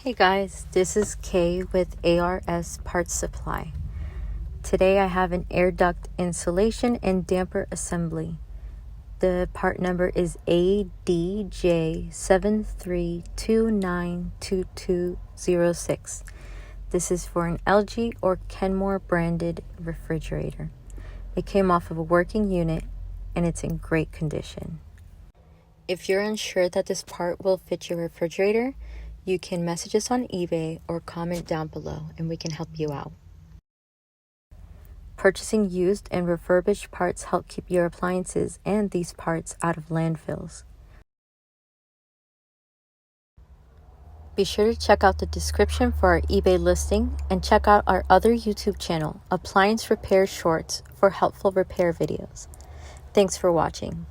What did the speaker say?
Hey guys, this is Kay with ARS Parts Supply. Today I have an air duct insulation and damper assembly. The part number is ADJ73292206. This is for an LG or Kenmore branded refrigerator. It came off of a working unit and it's in great condition. If you're unsure that this part will fit your refrigerator, you can message us on eBay or comment down below and we can help you out. Purchasing used and refurbished parts help keep your appliances and these parts out of landfills. Be sure to check out the description for our eBay listing and check out our other YouTube channel, Appliance Repair Shorts, for helpful repair videos. Thanks for watching.